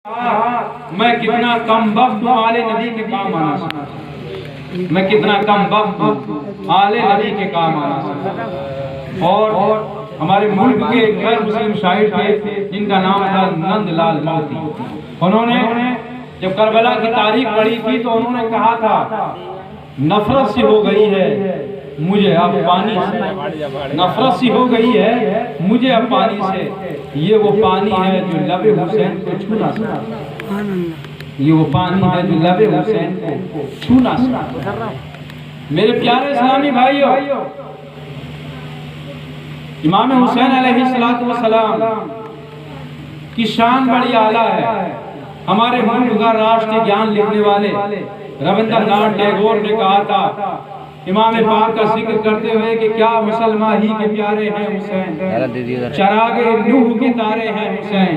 मैं कितना कम वक्त आले नबी के काम आना सकता, मैं कितना कम वक्त आले नबी के काम आना सकता। और हमारे मुल्क के गैर मुस्लिम शायर थे जिनका नाम था नंदलाल मोती। उन्होंने जब करबला की तारीख पढ़ी थी तो उन्होंने कहा था, नफरत सी हो गई है मुझे अब पानी से, नफरत सी हो गई है मुझे अब पानी से, ये वो पानी है जो लबे हुसैन को छू ना सका, ये वो पानी है जो लबे हुसैन को छू ना सका। मेरे प्यारे इस्लामी भाइयों, इमाम हुसैन अलैहिस्सलातु वस्सलाम की शान बड़ी आला है। हमारे मुल्क का राष्ट्रीय ज्ञान लिखने वाले रविंद्रनाथ टैगोर ने कहा था इमाम पाक का जिक्र करते हुए कि क्या मुसलमान ही के प्यारे हैं हुसैन, चरागे नूह के तारे हैं हुसैन,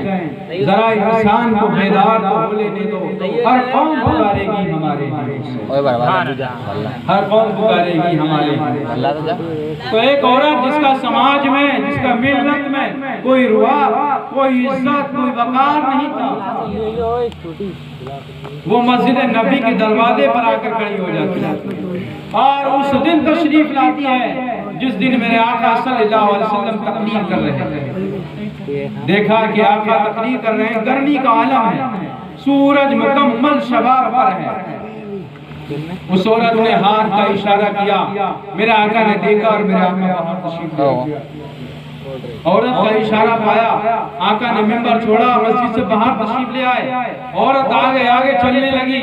जरा इंसान को बेदार तो हो लेने दो, हर कौम पुकारेगी हमारे, हर कौम पुकारेगी हमारे। तो एक औरत जिसका समाज में, जिसका मिल्लत में कोई रुआ, कोई इज्जत, कोई वकार नहीं था, वो मस्जिद नबी के दरवाजे पर आकर खड़ी हो जाती है और उस दिन तशरीफ लाती है जिस दिन मेरे आका सल्लल्लाहु अलैहि वसल्लम तकरीर कर रहे हैं। देखा कि आका तकरीर कर रहे हैं, गर्मी का आलम है, सूरज मुकम्मल शबाब पर है। उस औरत ने हाथ का इशारा किया, मेरे आका ने देखा और मेरे आका वहां तशरीफ ले गया। औरत का इशारा पाया, आका ने मिंबर छोड़ा, मस्जिद से बाहर तशरीफ ले आए। औरत आगे आगे चलने लगी,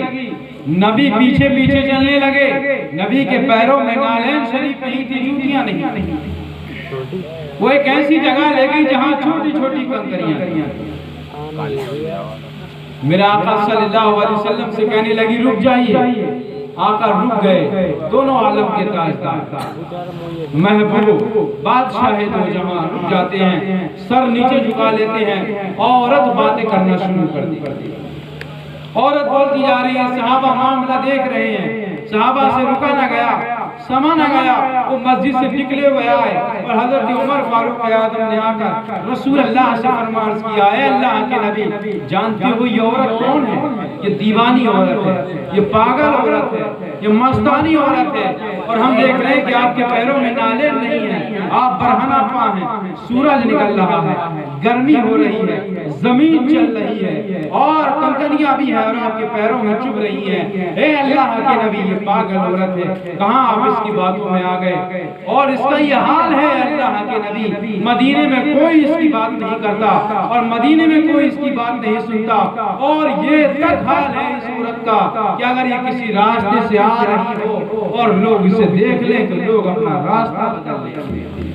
नबी पीछे पीछे चलने लगे। नबी के पैरों में नालैन शरीफ नहीं थी, जूतियां नहीं। वो एक ऐसी जगह ले गई जहां छोटी छोटी कंकरियां। मेरा आका सल्लल्लाहु अलैहि वसल्लम से कहने लगी रुक जाइए। आका रुक गए। दोनों आलम के ताजदार महबूब बादशाह दो जहां रुक जाते हैं, सर नीचे झुका लेते हैं। औरत बातें करना शुरू कर दी। औरत बोलती जा रही है, सहाबा मामला देख रहे हैं। सहाबा से रुका ना गया, समा ना गया, वो मस्जिद से निकले हुए आए और हजरत उमर फारूक आदम ने आकर रसूल अल्लाह से फरमाइश किया, ऐ अल्लाह के नबी, जानते हो ये औरत कौन है? ये दीवानी औरत है, ये पागल औरत है, ये मस्तानी औरत है। और हम देख रहे हैं कि आपके पैरों में नाले नहीं है, आप बरहना पा हैं, सूरज निकल रहा है, गर्मी हो रही है, जमीन चल रही है और कंकनियां भी है और आपके पैरों में चुभ रही है। ए अल्लाह के नबी, ये पागल औरत है, कहां आप इसकी बातों में आ गए? और इसका ये हाल है अल्लाह के नबी, मदीने में कोई इसकी बात नहीं करता और मदीने में कोई इसकी बात नहीं सुनता। और ये तक हाल है इस औरत का कि अगर ये किसी रास्ते से आ रही हो और लोग इसे देख लें तो लोग अपना रास्ता बदल लें।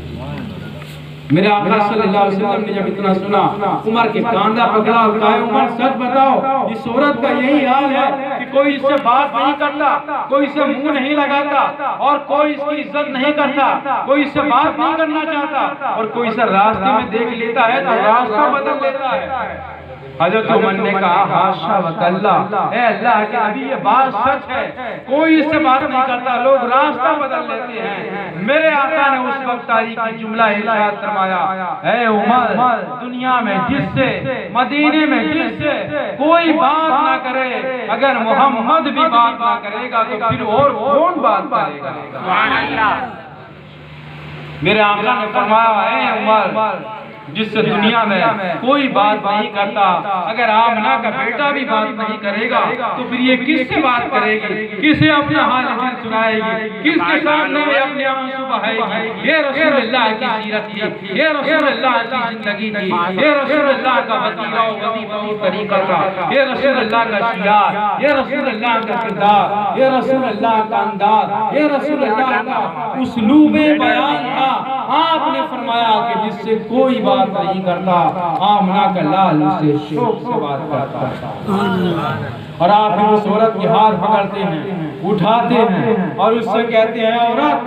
मेरे आका सल्लल्लाहु अलैहि वसल्लम ने जब इतना सुना, उमर के कांधा पकड़ा और कहा, उमर सच बताओ, इस औरत का यही हाल है कि कोई इससे बात नहीं करता, कोई इसे मुंह नहीं लगाता और कोई इसकी इज्जत नहीं करता, कोई इससे बात नहीं करना चाहता और कोई इसे रास्ते में देख लेता है तो रास्ता बदल लेता है। हजरत उमर ने कहा, हाशा वकल्ला, ए अल्लाह के नबी, ये बात सच है, कोई इससे बात नहीं करता, लोग रास्ता बदल लेते हैं। मेरे आका ने उस वक्त तारीखी जुमला इरशाद फरमाया, ए उमर, दुनिया में जिससे, मदीने में जिससे कोई बात ना करे, अगर मोहम्मद भी बात ना करेगा तो फिर और कौन बात करेगा? सुभान अल्लाह। मेरे आका ने फरमाया, ए उमर, जिससे दुनिया में कोई बात नहीं करता, अगर आमना का बेटा भी बात नहीं करेगा तो फिर ये किससे बात करेगी? किसे अपना हाल दिल सुनाएगी? किसके सामने अपने आंसू बहाएगी? ये रसूल अल्लाह की सीरत थी, ये रसूल अल्लाह की जिंदगी थी, ये रसूल अल्लाह का वजीफा और तरीका था, ये रसूल अल्लाह का शियार, ये रसूल अल्लाह का किरदार, ये रसूल अल्लाह का अंदाज, ये रसूल अल्लाह का उसलूबे बयान था। आपने फरमाया कि जिससे कोई बात नहीं करता, आमना का लाल उसे शौक से बात करता। और आप उस औरत के हाथ पकड़ते हैं, उठाते हैं और उससे कहते हैं, औरत,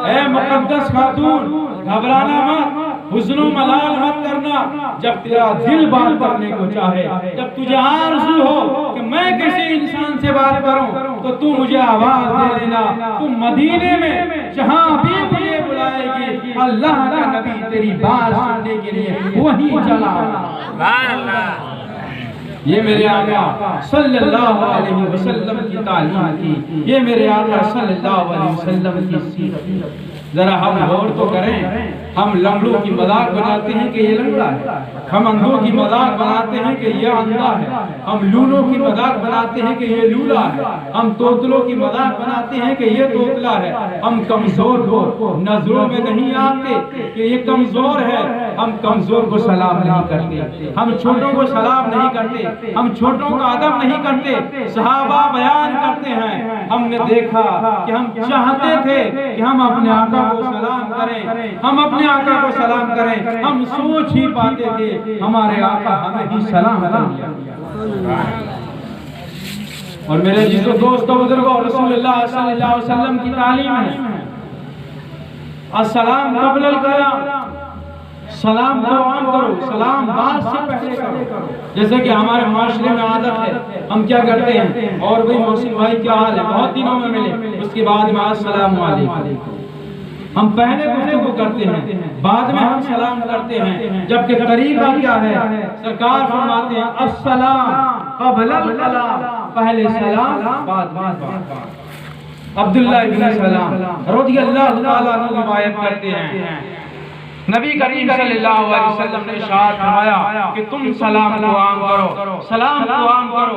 ए मुकद्दस खातून, घबराना मत, हुस्नो मलाल मत करना। जब तेरा दिल बात करने को चाहे, जब तुझे आरज़ू हो कि मैं किसी इंसान से बात करूं तो तू मुझे आवाज दे देना। तू मदीने में जहां भी मुझे बुलाएगी, अल्लाह का नबी तेरी बात सुनने के लिए वहीं चला। ये मेरे आका सल्लल्लाहु अलैहि वसल्लम की तालीम थी, ये मेरे आका सल्लल्लाहु अलैहि वसल्लम की सीरत। जरा हम गौर तो करें, हम लंगड़ों की मजाक बनाते हैं कि ये लंगड़ा है, हम अंधों की मजाक बनाते हैं कि ये अंधा है, हम लूलों की मजाक बनाते हैं कि ये लूला है, हम तोतलों की मजाक बनाते हैं कि ये तोतला है। हम कमजोर को नजरों में नहीं आते कि ये कमजोर है, हम कमजोर को सलाम नहीं करते, हम छोटों को सलाम नहीं करते, हम छोटों का अदब नहीं करते। सहाबा बयान करते हैं, हमने देखा कि हम चाहते थे कि हम अपने आका को सलाम करें, हम अपने आका को सलाम करें, हम सोच ही पाते थे हमारे आका हमें ही सलाम करें। और मेरे जिसको दोस्तों बुजुर्गों, रसूलुल्लाह सल्लल्लाहु अलैहि वसल्लम की तालीम है अस्सलाम क़ब्लल कलाम, सलाम को आम करो, सलाम बात से पहले करो। जैसे कि हमारे माशरे में आदत है, हम क्या करते हैं, और भाई मोहसिन भाई क्या हाल है, बहुत दिनों में मिले, उसके बाद में अस्सलाम वालेकुम, हम पहले गुफ्तगू करते हैं, बाद में हम सलाम करते हैं। जबकि तरीका क्या है, सरकार फरमाते हैं अस्सलाम क़ब्लल कलाम, पहले सलाम बाद में बात। अब्दुल्लाह इब्न सलाम रज़ियल्लाहु ताला अन्हु रिवायत करते हैं, नबी करीम सल्लल्लाहु अलैहि वसल्लम ने इरशाद फरमाया कि तुम सलाम को आम करो, सलाम को आम करो।